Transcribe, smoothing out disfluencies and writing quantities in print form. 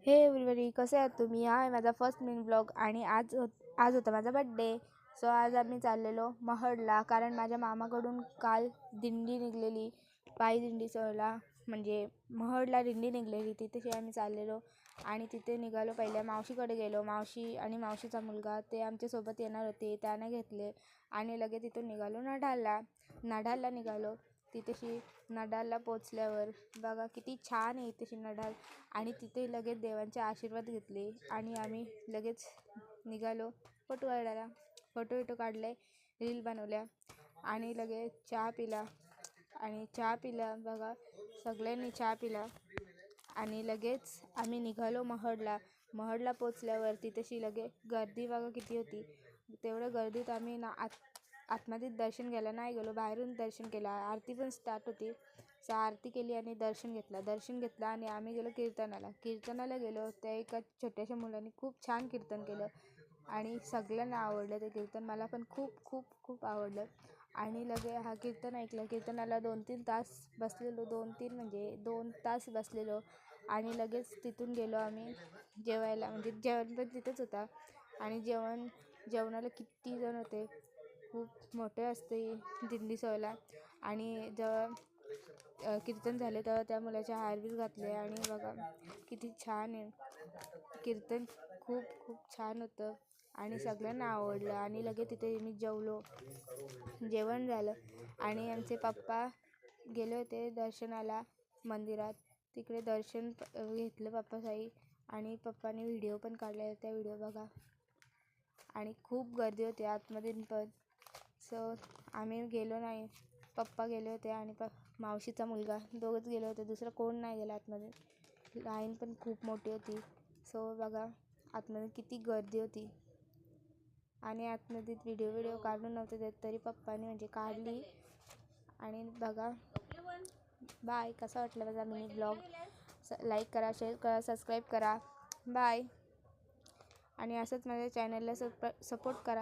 हे एव्हरीबडी, कसे आहात तुम्ही? हा आहे माझा फर्स्ट मिनी ब्लॉग आणि आज होता माझा बड्डे. सो आज आम्ही चाललेलो महडला, कारण माझ्या मामाकडून काल दिंडी निघलेली, पायी दिंडी सोहळा म्हणजे महडला दिंडी निघलेली. तिथे आम्ही चाललेलो आणि तिथे निघालो. पहिल्या मावशीकडे गेलो. मावशी आणि मावशीचा मुलगा ते आमच्यासोबत येणार होते, त्याने घेतले आणि लगेच तिथून निघालो नडालला निघालो. तिथेशी नडालला पोचल्यावर बघा किती छान आहे इथेशी नडाल, आणि तिथे लगेच देवांचे आशीर्वाद घेतले आणि आम्ही लगेच निघालो फोटो काढले, रील बनवल्या आणि लगेच चहा पिला बघा, सगळ्यांनी चहा पिला आणि लगेच आम्ही निघालो महडला पोचल्यावर तिथेशी लगेच गर्दी बघा किती होती. तेवढ्या गर्दीत आम्ही आतमध्ये दर्शन घ्यायला नाही गेलो, बाहेरून दर्शन केलं. आरती पण स्टार्ट होती, आरती केली आणि दर्शन घेतलं आणि आम्ही गेलो कीर्तनाला गेलो. त्या एका छोट्याशा मुलाने खूप छान कीर्तन केलं आणि सगळ्यांना आवडलं ते कीर्तन. मला पण खूप खूप खूप आवडलं आणि लगे हा कीर्तन ऐकलं. कीर्तनाला 2-3 तास बसलेलो, 2 तास बसलेलो आणि लगेच तिथून गेलो आम्ही जेवायला. म्हणजे जेवण पण तिथेच होता आणि जेवणाला किती जण होते, खूप मोठे असते दिंडी सोहळा. आणि जेव्हा कीर्तन झाले तेव्हा त्या मुलाच्या हारबीर घातले आणि बघा किती छान आहे कीर्तन, खूप खूप छान होतं आणि सगळ्यांना आवडलं. आणि लगेच तिथे मी जेवण झालं आणि आमचे पप्पा गेले होते दर्शनाला मंदिरात. तिकडे दर्शन घेतलं पप्पासाई आणि पप्पाने व्हिडिओ पण काढले, त्या व्हिडिओ बघा. आणि खूप गर्दी होती आतमध्ये पण. सो आम्ही गेलो नाही, पप्पा गेले होते आणि मावशीचा मुलगा दोघंच गेले होते, दुसरं कोण नाही गेलं आतमध्ये. लाईन पण खूप मोठी होती. सो बघा आतमध्ये किती गर्दी होती आणि आतमध्ये व्हिडिओ काढून नव्हते देत, तरी पप्पाने म्हणजे काढली. आणि बघा बाय. कसा वाटला माझा मिनी ब्लॉग? लाईक करा, शेअर करा, सबस्क्राईब करा. बाय. आणि असंच माझ्या चॅनलला सपोर्ट करा.